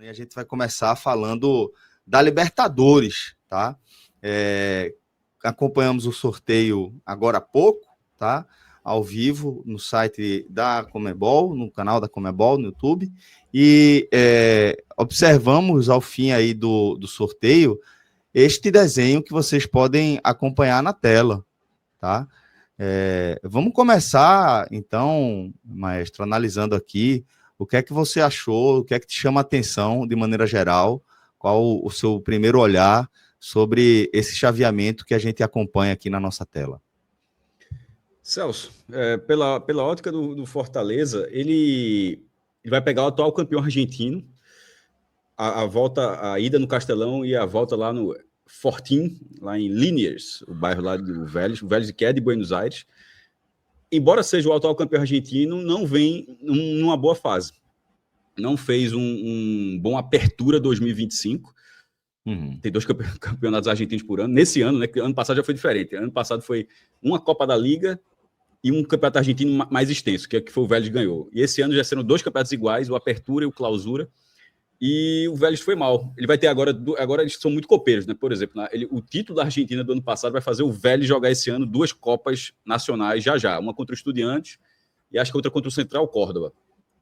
a gente vai começar falando da Libertadores, tá? Acompanhamos o sorteio agora há pouco, tá? Ao vivo no site da Conmebol, no canal da Conmebol, no YouTube, e observamos ao fim aí do sorteio este desenho que vocês podem acompanhar na tela, tá? Vamos começar, então, maestro, analisando aqui o que é que você achou, o que é que te chama a atenção de maneira geral, qual o seu primeiro olhar sobre esse chaveamento que a gente acompanha aqui na nossa tela. Celso, pela ótica do Fortaleza, ele vai pegar o atual campeão argentino, a ida no Castelão e a volta lá no Fortín, lá em Liniers, o bairro lá do Vélez, o Vélez que é de Buenos Aires. Embora seja o atual campeão argentino, não vem numa boa fase. Não fez um bom apertura 2025. Tem 2 campeonatos argentinos por ano. Nesse ano, né? Que ano passado já foi diferente. Ano passado foi uma Copa da Liga e um campeonato argentino mais extenso, que foi o Vélez ganhou. E esse ano já serão 2 campeonatos iguais, o Apertura e o Clausura. E o Vélez foi mal. Ele vai ter agora eles são muito copeiros, né? Por exemplo, o título da Argentina do ano passado vai fazer o Vélez jogar esse ano 2 Copas nacionais já. Uma contra o Estudiantes e acho que outra contra o Central Córdoba.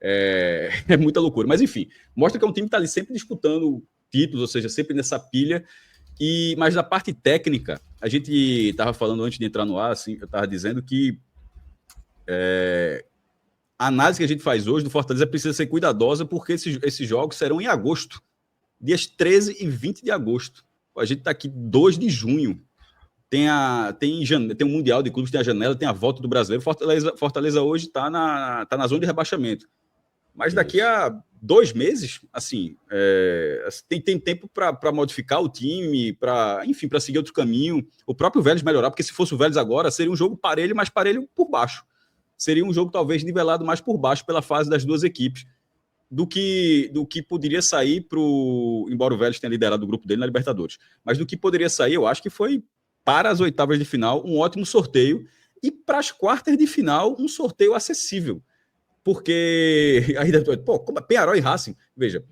É muita loucura. Mas, enfim, mostra que é um time que está ali sempre disputando títulos, ou seja, sempre nessa pilha. Mas da parte técnica, a gente estava falando antes de entrar no ar, assim, eu estava dizendo que a análise que a gente faz hoje do Fortaleza precisa ser cuidadosa, porque esses jogos serão em agosto, dias 13 e 20 de agosto. A gente está aqui 2 de junho. Tem um Mundial de Clubes, tem a janela, tem a volta do Brasileiro. Fortaleza hoje está na zona de rebaixamento. Mas daqui a 2 meses, assim, tem tempo para modificar o time, para seguir outro caminho. O próprio Vélez melhorar, porque se fosse o Vélez agora, seria um jogo parelho, mas parelho por baixo. Seria um jogo talvez nivelado mais por baixo pela fase das 2 equipes do que poderia sair embora o Vélez tenha liderado o grupo dele na Libertadores, mas do que poderia sair, eu acho que foi para as oitavas de final um ótimo sorteio e para as quartas de final um sorteio acessível, porque ainda como Peñarol e Racing, veja,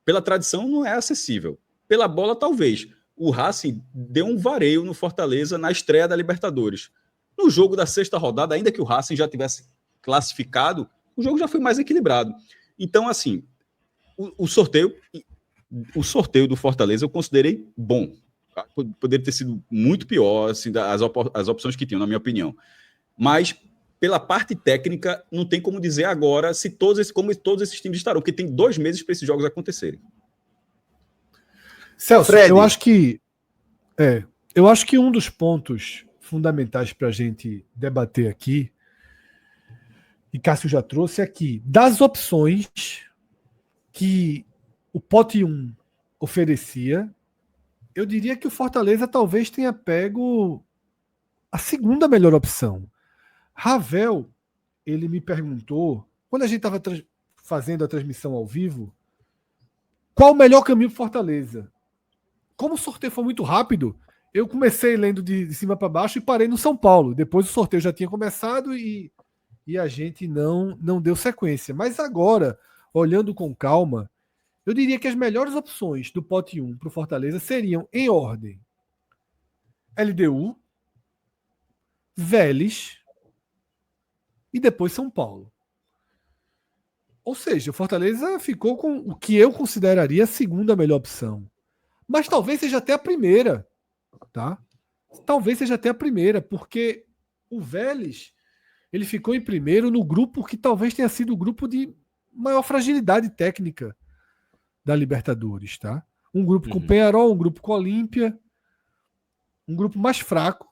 pela tradição não é acessível, pela bola talvez. O Racing deu um vareio no Fortaleza na estreia da Libertadores. No jogo da 6ª rodada, ainda que o Racing já tivesse classificado, o jogo já foi mais equilibrado. Então, assim, o sorteio do Fortaleza eu considerei bom. Poderia ter sido muito pior, assim, as opções que tinham, na minha opinião. Mas, pela parte técnica, não tem como dizer agora como todos esses times estarão, porque tem 2 meses para esses jogos acontecerem. Celso, eu acho que um dos pontos fundamentais para a gente debater aqui, e Cássio já trouxe aqui, das opções que o pote 1 oferecia, eu diria que o Fortaleza talvez tenha pego a segunda melhor opção. Ravel, ele me perguntou, quando a gente estava fazendo a transmissão ao vivo, qual o melhor caminho para Fortaleza? Como o sorteio foi muito rápido, eu comecei lendo de cima para baixo e parei no São Paulo. Depois o sorteio já tinha começado e a gente não deu sequência. Mas agora, olhando com calma, eu diria que as melhores opções do pote 1 para o Fortaleza seriam, em ordem, LDU, Vélez e depois São Paulo. Ou seja, o Fortaleza ficou com o que eu consideraria a segunda melhor opção. Mas talvez seja até a primeira. Tá? Talvez seja até a primeira, porque o Vélez ele ficou em primeiro no grupo que talvez tenha sido o grupo de maior fragilidade técnica da Libertadores, tá? Um grupo com Peñarol, um grupo com Olímpia, um grupo mais fraco,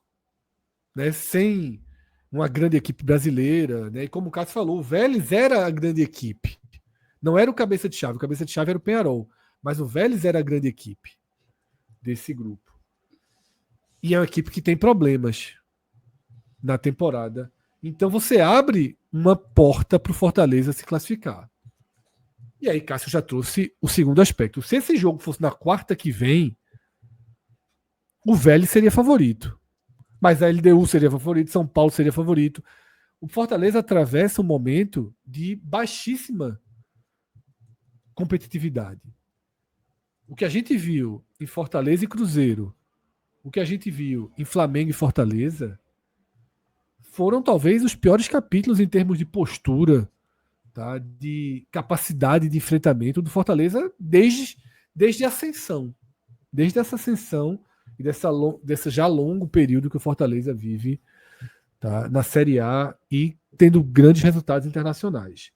né? Sem uma grande equipe brasileira, né? E como o Cássio falou, o Vélez era a grande equipe, não era o cabeça de chave era o Peñarol, mas o Vélez era a grande equipe desse grupo. E é uma equipe que tem problemas na temporada. Então você abre uma porta para o Fortaleza se classificar. E aí Cássio já trouxe o segundo aspecto. Se esse jogo fosse na quarta que vem, o Vélez seria favorito. Mas a LDU seria favorito, São Paulo seria favorito. O Fortaleza atravessa um momento de baixíssima competitividade. o que a gente viu em Fortaleza e Cruzeiro, o que a gente viu em Flamengo e Fortaleza, foram talvez os piores capítulos em termos de postura, tá? De capacidade de enfrentamento do Fortaleza desde a ascensão. Desde essa ascensão e desse já longo período que o Fortaleza vive, tá? Na Série A e tendo grandes resultados internacionais.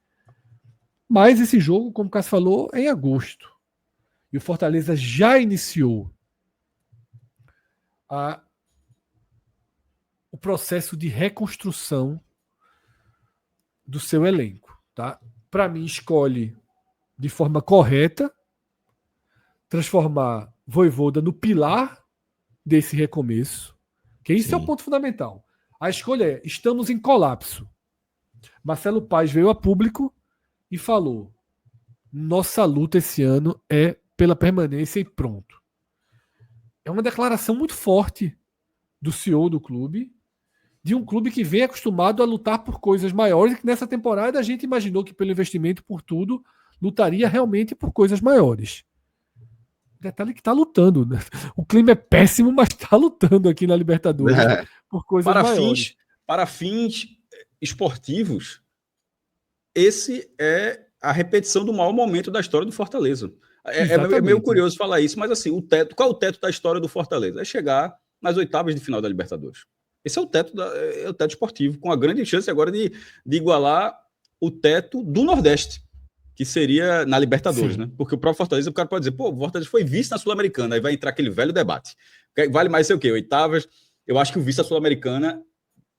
Mas esse jogo, como o Cássio falou, é em agosto. E o Fortaleza já iniciou o processo de reconstrução do seu elenco. Tá? Para mim, escolhe de forma correta transformar Vojvoda no pilar desse recomeço, que isso é o ponto fundamental. A escolha é: estamos em colapso. Marcelo Paes veio a público e falou: nossa luta esse ano é pela permanência e pronto. É uma declaração muito forte do CEO do clube, de um clube que vem acostumado a lutar por coisas maiores e que nessa temporada a gente imaginou que pelo investimento por tudo lutaria realmente por coisas maiores. Detalhe que está lutando, né? O clima é péssimo, mas está lutando aqui na Libertadores por coisas maiores. Para fins esportivos, esse é a repetição do maior momento da história do Fortaleza. É meio curioso falar isso, mas assim, qual é o teto da história do Fortaleza? É chegar nas oitavas de final da Libertadores. Esse é o teto, é o teto esportivo, com a grande chance agora de igualar o teto do Nordeste, que seria na Libertadores, né? Porque o próprio Fortaleza, o cara pode dizer, pô, o Fortaleza foi vice na Sul-Americana, aí vai entrar aquele velho debate. Vale mais ser o quê? Oitavas? Eu acho que o vice da Sul-Americana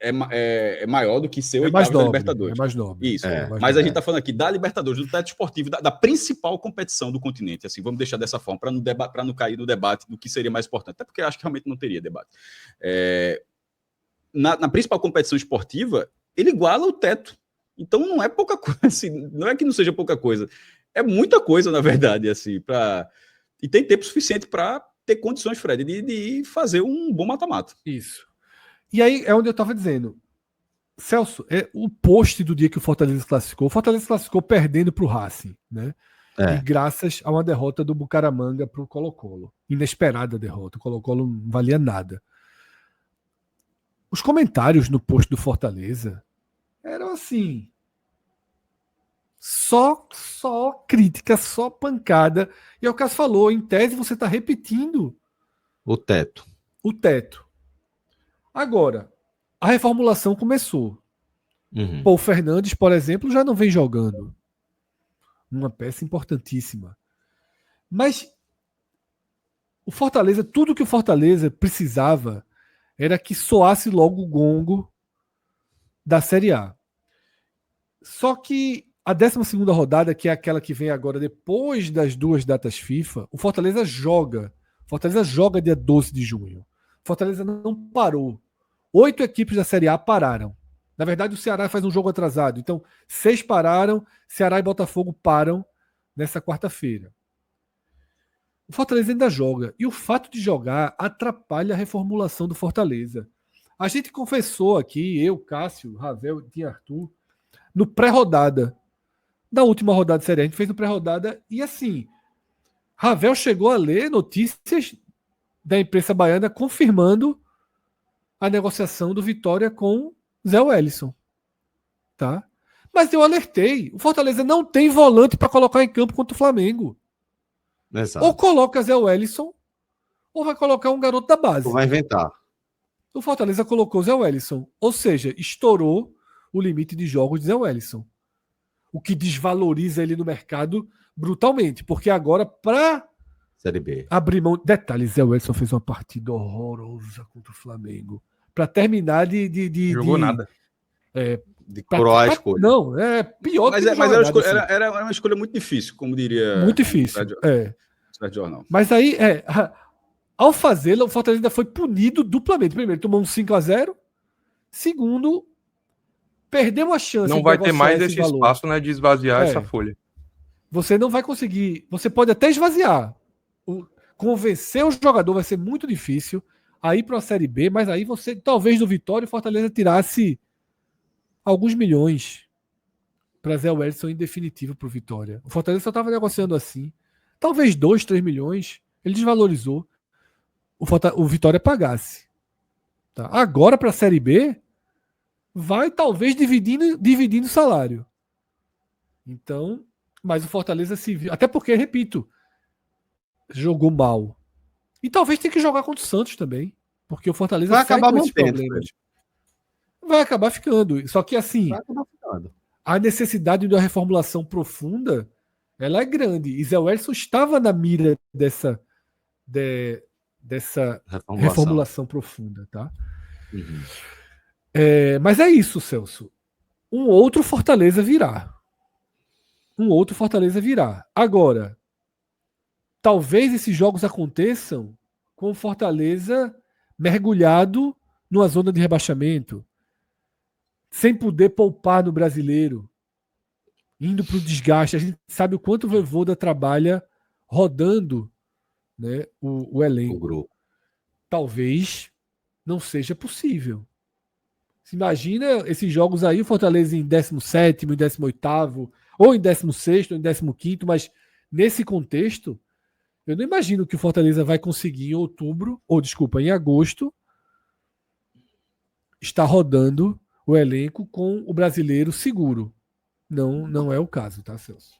é maior do que ser oitavas da Libertadores. É mais nobre. Isso. Mas a gente tá falando aqui da Libertadores, do teto esportivo, da principal competição do continente. Assim, vamos deixar dessa forma, para não cair no debate do que seria mais importante. Até porque eu acho que realmente não teria debate. Na principal competição esportiva, ele iguala o teto. Então não é pouca coisa, assim, não é que não seja pouca coisa, é muita coisa, na verdade, assim, e tem tempo suficiente para ter condições, Fred, de fazer um bom mata-mata. Isso. E aí é onde eu estava dizendo, Celso, o post do dia que o Fortaleza classificou perdendo para o Racing, né? E graças a uma derrota do Bucaramanga para o Colo-Colo. Inesperada derrota, o Colo-Colo não valia nada. Os comentários no post do Fortaleza eram assim, só crítica, só pancada. E é o que Cássio falou, em tese você está repetindo o teto. Agora, a reformulação começou. Paul Fernandes, por exemplo, já não vem jogando. Uma peça importantíssima. Mas o Fortaleza, tudo que o Fortaleza precisava era que soasse logo o gongo da Série A. Só que a 12ª rodada, que é aquela que vem agora depois das 2 datas FIFA, o Fortaleza joga. Fortaleza joga dia 12 de junho. Fortaleza não parou. 8 equipes da Série A pararam. Na verdade, o Ceará faz um jogo atrasado. Então, 6 pararam, Ceará e Botafogo param nessa quarta-feira. O Fortaleza ainda joga. E o fato de jogar atrapalha a reformulação do Fortaleza. A gente confessou aqui, eu, Cássio, Ravel e Arthur, no pré-rodada. Da última rodada de Série A, a gente fez no pré-rodada e assim, Ravel chegou a ler notícias da imprensa baiana confirmando a negociação do Vitória com Zé Wellison. Tá? Mas eu alertei, o Fortaleza não tem volante para colocar em campo contra o Flamengo. Exato. Ou coloca Zé Wellison, ou vai colocar um garoto da base. Ou vai inventar. O Fortaleza colocou Zé Wellison, ou seja, estourou o limite de jogos de Zé Wellison. O que desvaloriza ele no mercado brutalmente. Porque agora, para Série B. abrir mão... Detalhes, Zé Wellison fez uma partida horrorosa contra o Flamengo. Para terminar Jogou nada. De coroar a escolha. Não, é pior mas que era uma escolha muito difícil, como diria... Muito difícil, jornal. Mas aí, ao fazê-la, o Fortaleza ainda foi punido duplamente. Primeiro, tomou um 5-0. Segundo, perdeu a chance. Não vai ter mais esse espaço, né, de esvaziar essa folha. Você não vai conseguir. Você pode até esvaziar. Convencer o jogador vai ser muito difícil. Aí para a Série B, mas aí você, talvez do Vitória, o Fortaleza tirasse alguns milhões para Zé Wellison em definitivo para o Vitória. O Fortaleza só estava negociando assim. talvez 2, 3 milhões, ele desvalorizou, o Vitória pagasse. Tá? Agora, para a Série B, vai talvez dividindo o salário. Então, mas o Fortaleza se viu. Até porque, repito, jogou mal. E talvez tenha que jogar contra o Santos também. Porque o Fortaleza vai acabar com esses mantendo, problemas. Vai acabar ficando. Só que assim, a necessidade de uma reformulação profunda, ela é grande. E Zé Wellison estava na mira dessa reformulação profunda, tá? Uhum. Mas é isso, Celso. Um outro Fortaleza virá. Agora, talvez esses jogos aconteçam com o Fortaleza mergulhado numa zona de rebaixamento, sem poder poupar no Brasileiro, indo para o desgaste. A gente sabe o quanto o Vojvoda trabalha rodando, né, o elenco. Talvez não seja possível. Se imagina esses jogos aí, o Fortaleza em 17º, em 18º, ou em 16º, ou em 15º, mas nesse contexto, eu não imagino que o Fortaleza vai conseguir em agosto, estar rodando o elenco com o brasileiro seguro. Não é o caso, tá, Celso?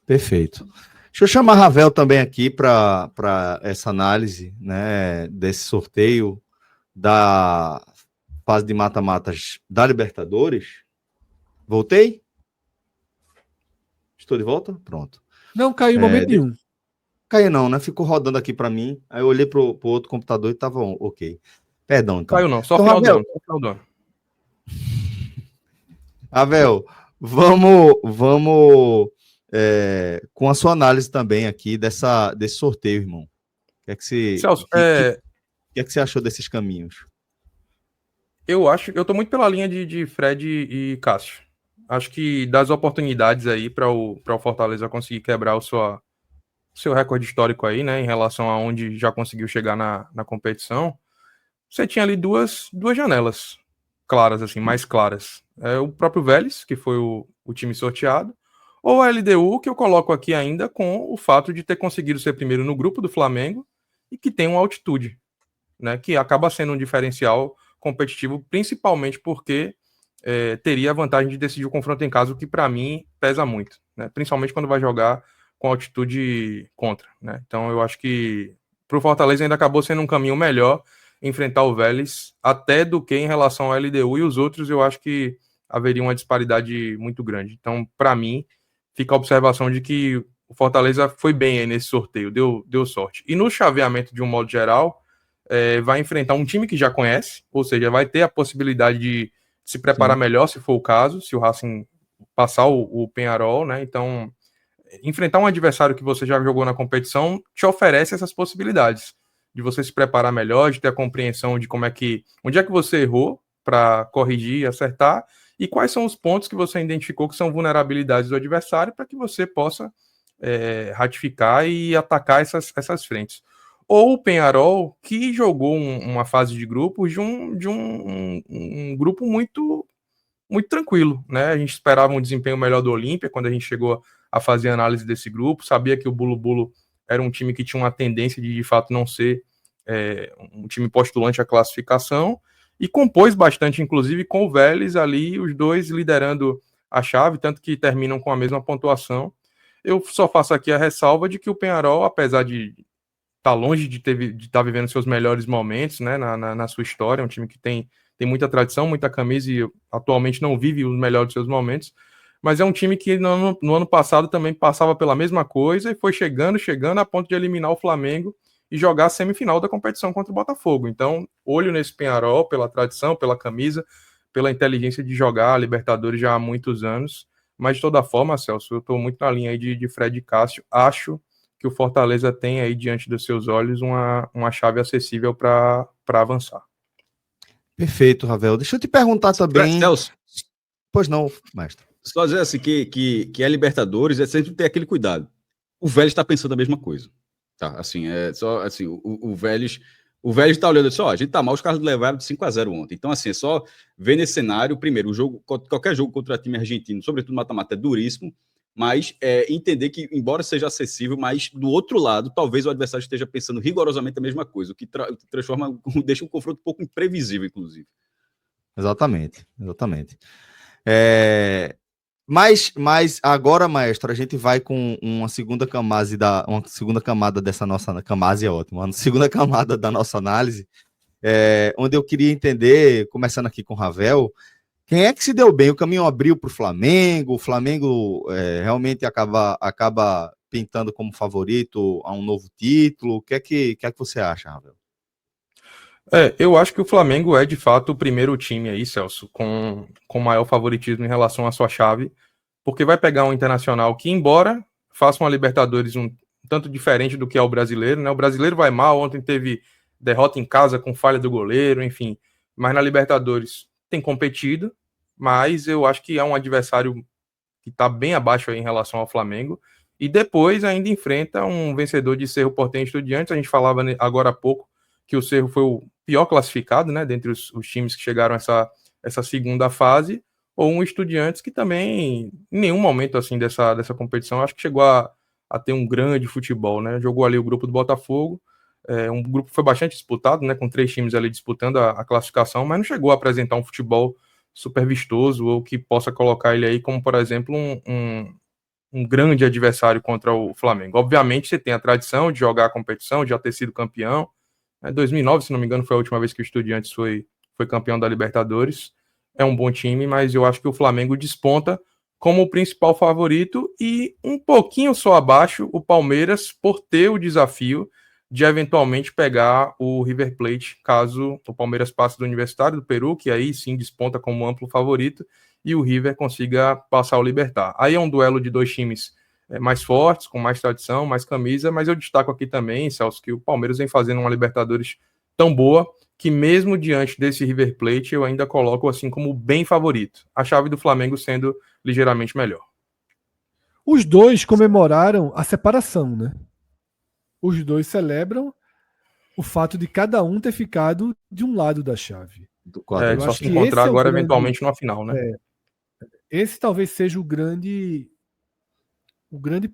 Perfeito. Deixa eu chamar a Ravel também aqui para essa análise, né, desse sorteio da fase de mata-matas da Libertadores. Voltei? Estou de volta? Pronto. Não caiu em momento nenhum. Caiu não, né? Ficou rodando aqui para mim. Aí eu olhei para o outro computador e estava ok. Perdão, então. Caiu não, só final do ano. Ravel, vamos com a sua análise também aqui desse sorteio, irmão. O que é que você, Celso, que é que você achou desses caminhos? Eu tô muito pela linha de Fred e Cássio. Acho que das oportunidades aí para o Fortaleza conseguir quebrar o seu recorde histórico aí, né, em relação a onde já conseguiu chegar na competição, você tinha ali duas janelas claras, assim, mais claras. O próprio Vélez, que foi o time sorteado, ou a LDU, que eu coloco aqui ainda com o fato de ter conseguido ser primeiro no grupo do Flamengo e que tem uma altitude, né, que acaba sendo um diferencial competitivo, principalmente porque teria a vantagem de decidir o confronto em casa, o que para mim pesa muito, né, principalmente quando vai jogar com altitude contra, né? Então eu acho que para o Fortaleza ainda acabou sendo um caminho melhor enfrentar o Vélez até do que em relação ao LDU, e os outros eu acho que haveria uma disparidade muito grande. Então, para mim, fica a observação de que o Fortaleza foi bem aí nesse sorteio, deu sorte. E no chaveamento, de um modo geral, vai enfrentar um time que já conhece, ou seja, vai ter a possibilidade de se preparar melhor, se for o caso, se o Racing passar o Peñarol, né? Então, enfrentar um adversário que você já jogou na competição te oferece essas possibilidades de você se preparar melhor, de ter a compreensão de onde é que você errou para corrigir e acertar, e quais são os pontos que você identificou que são vulnerabilidades do adversário para que você possa ratificar e atacar essas frentes. Ou o Peñarol, que jogou uma fase de grupos de um grupo muito, muito tranquilo, né? A gente esperava um desempenho melhor do Olímpia quando a gente chegou a fazer análise desse grupo, sabia que o Bulu-Bulu era um time que tinha uma tendência de fato não ser um time postulante à classificação, e compôs bastante, inclusive, com o Vélez ali, os dois liderando a chave, tanto que terminam com a mesma pontuação. Eu só faço aqui a ressalva de que o Peñarol, apesar de estar longe de estar vivendo seus melhores momentos, né, na sua história, é um time que tem muita tradição, muita camisa, e atualmente não vive os melhores de seus momentos, mas é um time que no ano passado também passava pela mesma coisa e foi chegando a ponto de eliminar o Flamengo e jogar a semifinal da competição contra o Botafogo. Então, olho nesse Peñarol, pela tradição, pela camisa, pela inteligência de jogar a Libertadores já há muitos anos, mas de toda forma, Celso, eu estou muito na linha aí de Fred e Cássio. Acho que o Fortaleza tem aí diante dos seus olhos uma chave acessível para avançar. Perfeito, Ravel. Deixa eu te perguntar também... Celso. Pois não, mestre. Só dizer assim que a Libertadores é sempre ter aquele cuidado. O Vélez está pensando a mesma coisa. Tá, assim, só assim, o Vélez está olhando só, a gente tá mal, os caras levaram de 5-0 ontem. Então, assim, é só ver nesse cenário, primeiro, qualquer jogo contra time argentino, sobretudo mata-mata, é duríssimo, mas entender que, embora seja acessível, mas do outro lado, talvez o adversário esteja pensando rigorosamente a mesma coisa, o que transforma, deixa um confronto um pouco imprevisível, inclusive. Exatamente. Mas agora, maestro, a gente vai com uma segunda camada dessa nossa camada, é ótimo, uma segunda camada da nossa análise, onde eu queria entender, começando aqui com o Ravel, quem é que se deu bem? O caminho abriu para o Flamengo realmente acaba pintando como favorito a um novo título. O que é que você acha, Ravel? Eu acho que o Flamengo é, de fato, o primeiro time aí, Celso, com maior favoritismo em relação à sua chave, porque vai pegar um Internacional que, embora faça uma Libertadores um tanto diferente do que é o brasileiro, né? O brasileiro vai mal, ontem teve derrota em casa com falha do goleiro, enfim, mas na Libertadores tem competido, mas eu acho que é um adversário que está bem abaixo aí em relação ao Flamengo, e depois ainda enfrenta um vencedor de Cerro Porteño e Estudiantes. A gente falava agora há pouco que o Cerro foi o pior classificado, né, dentre os times que chegaram a essa segunda fase, ou um Estudiantes que também, em nenhum momento assim dessa competição, acho que chegou a ter um grande futebol, né, jogou ali o grupo do Botafogo, um grupo que foi bastante disputado, né, com 3 times ali disputando a classificação, mas não chegou a apresentar um futebol super vistoso, ou que possa colocar ele aí como, por exemplo, um grande adversário contra o Flamengo. Obviamente você tem a tradição de jogar a competição, de já ter sido campeão, 2009, se não me engano, foi a última vez que o Estudiantes foi campeão da Libertadores. É um bom time, mas eu acho que o Flamengo desponta como o principal favorito, e um pouquinho só abaixo o Palmeiras, por ter o desafio de eventualmente pegar o River Plate, caso o Palmeiras passe do Universitário do Peru, que aí sim desponta como amplo favorito, e o River consiga passar o Libertad. Aí é um duelo de 2 times mais fortes, com mais tradição, mais camisa, mas eu destaco aqui também, Celso, que o Palmeiras vem fazendo uma Libertadores tão boa, que mesmo diante desse River Plate, eu ainda coloco assim como bem favorito, a chave do Flamengo sendo ligeiramente melhor. Os dois comemoraram a separação, né? Os dois celebram o fato de cada um ter ficado de um lado da chave. Só se encontrar agora eventualmente numa final, né? Esse talvez seja o grande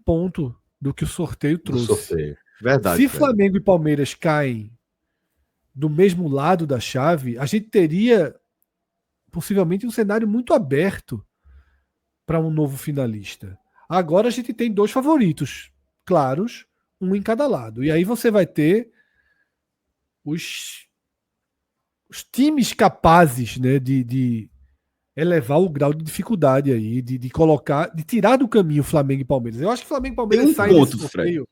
ponto do que o sorteio trouxe. Verdade. Se Flamengo e Palmeiras caem do mesmo lado da chave, a gente teria possivelmente um cenário muito aberto para um novo finalista. Agora a gente tem 2 favoritos claros, um em cada lado. E aí você vai ter os times capazes, né, de elevar o grau de dificuldade aí, de colocar, de tirar do caminho Flamengo e Palmeiras. Eu acho que Flamengo e Palmeiras saem desse sorteio.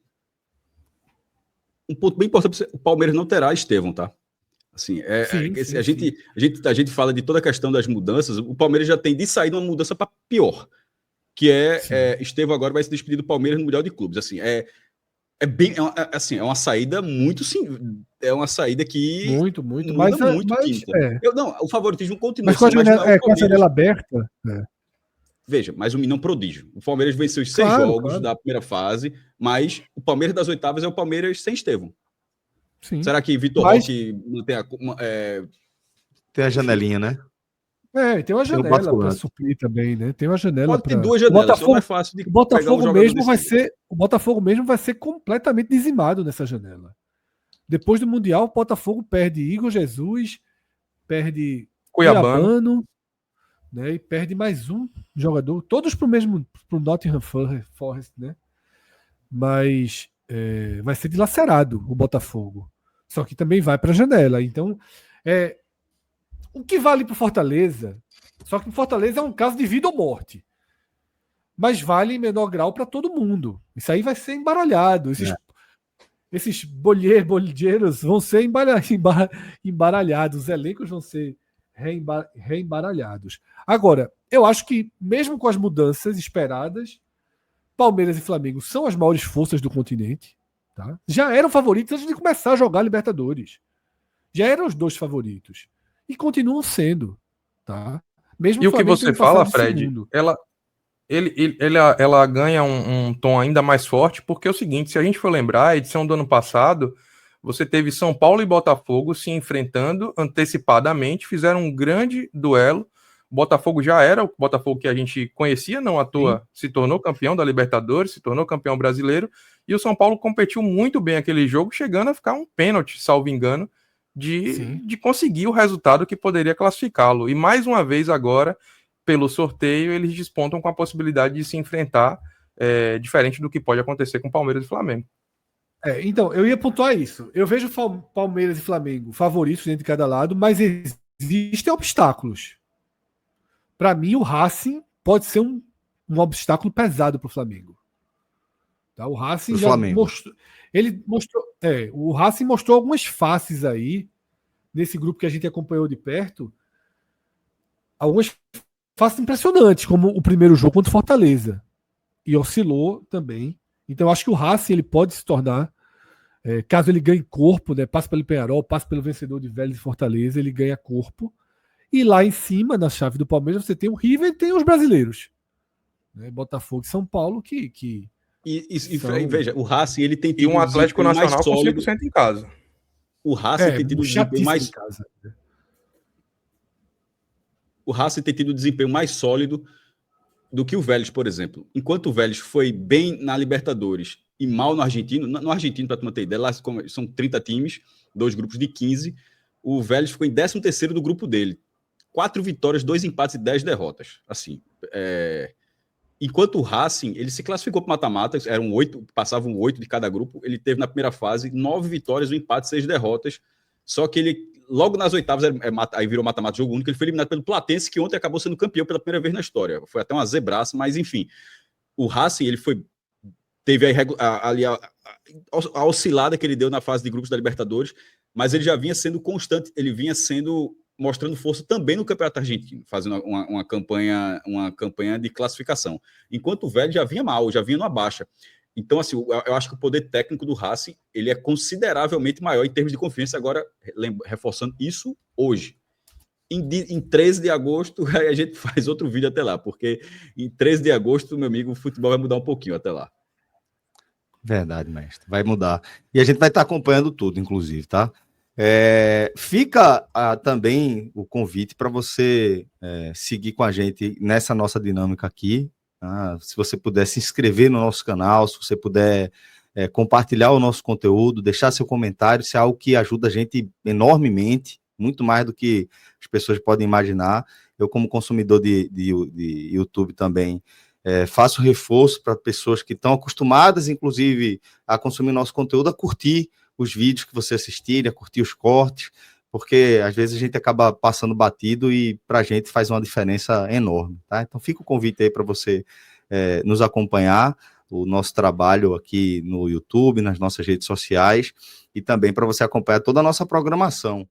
Um ponto bem importante: o Palmeiras não terá Estevão, tá? Assim, sim. A gente fala de toda a questão das mudanças. O Palmeiras já tem de sair de uma mudança para pior, que Estevão agora vai se despedir do Palmeiras no Mundial de Clubes. Assim, é uma saída muito sim, é uma saída que muito muda mas muito o time. O favoritismo continua. Mas com a janela aberta. Veja, mas o Minão prodígio. O Palmeiras venceu os 6 jogos da primeira fase, mas o Palmeiras das oitavas é o Palmeiras sem Estevão. Sim. Será que Vitor Roque tem a janelinha, né? Tem uma janela para suprir também, né? Tem uma janela. Pode ter 2 janelas, só não é fácil de o Botafogo mesmo vai ser. O Botafogo mesmo vai ser completamente dizimado nessa janela. Depois do Mundial, o Botafogo perde Igor Jesus, perde Cuiabano, né? E perde mais um jogador, todos pro Nottingham Forest, né? Mas vai ser dilacerado o Botafogo. Só que também vai para a janela. Então, o que vale para o Fortaleza, só que o Fortaleza é um caso de vida ou morte. Mas vale em menor grau para todo mundo. Isso aí vai ser embaralhado. Esses bolheiros vão ser embaralhados. Os elencos vão ser reembaralhados. Agora, eu acho que, mesmo com as mudanças esperadas, Palmeiras e Flamengo são as maiores forças do continente. Tá? Já eram favoritos antes de começar a jogar Libertadores. Já eram os 2 favoritos. E continuam sendo. Tá? Mesmo e o que você fala, Fred, ela ganha um tom ainda mais forte, porque é o seguinte: se a gente for lembrar, a edição do ano passado, você teve São Paulo e Botafogo se enfrentando antecipadamente, fizeram um grande duelo. O Botafogo já era o Botafogo que a gente conhecia, não à toa se tornou campeão da Libertadores, se tornou campeão brasileiro, e o São Paulo competiu muito bem aquele jogo, chegando a ficar um pênalti, salvo engano, de conseguir o resultado que poderia classificá-lo. E mais uma vez agora, pelo sorteio, eles despontam com a possibilidade de se enfrentar, diferente do que pode acontecer com Palmeiras e Flamengo. Então, eu ia pontuar isso. Eu vejo Palmeiras e Flamengo favoritos dentro de cada lado, mas existem obstáculos. Para mim, o Racing pode ser um obstáculo pesado para o Flamengo. Tá? O Racing já mostrou. O Racing mostrou algumas faces aí, nesse grupo que a gente acompanhou de perto, algumas faces impressionantes, como o primeiro jogo contra o Fortaleza. E oscilou também. Então, eu acho que o Racing ele pode se tornar, caso ele ganhe corpo, né, passe pelo Peñarol, passe pelo vencedor de Vélez e Fortaleza, ele ganha corpo. E lá em cima, na chave do Palmeiras, você tem o River e tem os brasileiros. Né, Botafogo e São Paulo, que são... Veja, o Racing ele tem tido um Atlético Nacional com 100% em casa. O Racing tem tido um desempenho mais... em casa. O Racing tem tido um desempenho mais sólido do que o Vélez, por exemplo. Enquanto o Vélez foi bem na Libertadores e mal no Argentino, para tu manter ideia, lá são 30 times, 2 grupos de 15, o Vélez ficou em 13º do grupo dele. 4 vitórias, 2 empates e 10 derrotas. Assim, enquanto o Racing, ele se classificou para mata-mata, eram 8, passavam 8 de cada grupo, ele teve na primeira fase 9 vitórias, 1 empate, 6 derrotas, só que ele, logo nas oitavas, aí virou mata-mata, jogo único, ele foi eliminado pelo Platense, que ontem acabou sendo campeão pela primeira vez na história. Foi até uma zebraça, mas enfim. O Racing, ele teve a oscilada que ele deu na fase de grupos da Libertadores, mas ele já vinha sendo constante, ele vinha mostrando força também no Campeonato Argentino, fazendo uma campanha de classificação. Enquanto o Vélez já vinha mal, já vinha numa baixa. Então, assim, eu acho que o poder técnico do Racing, ele é consideravelmente maior em termos de confiança, agora, reforçando isso hoje. Em 13 de agosto, aí a gente faz outro vídeo até lá, porque em 13 de agosto, meu amigo, o futebol vai mudar um pouquinho até lá. Verdade, mestre. Vai mudar. E a gente vai estar acompanhando tudo, inclusive, tá? Fica também o convite para você seguir com a gente nessa nossa dinâmica aqui. Se você puder se inscrever no nosso canal, se você puder compartilhar o nosso conteúdo, deixar seu comentário, isso é algo que ajuda a gente enormemente, muito mais do que as pessoas podem imaginar. Eu, como consumidor de YouTube também, faço reforço para pessoas que estão acostumadas, inclusive, a consumir nosso conteúdo, a curtir os vídeos que você assistir, a curtir os cortes, porque às vezes a gente acaba passando batido e para a gente faz uma diferença enorme, tá? Então fica o convite aí para você nos acompanhar, o nosso trabalho aqui no YouTube, nas nossas redes sociais, e também para você acompanhar toda a nossa programação.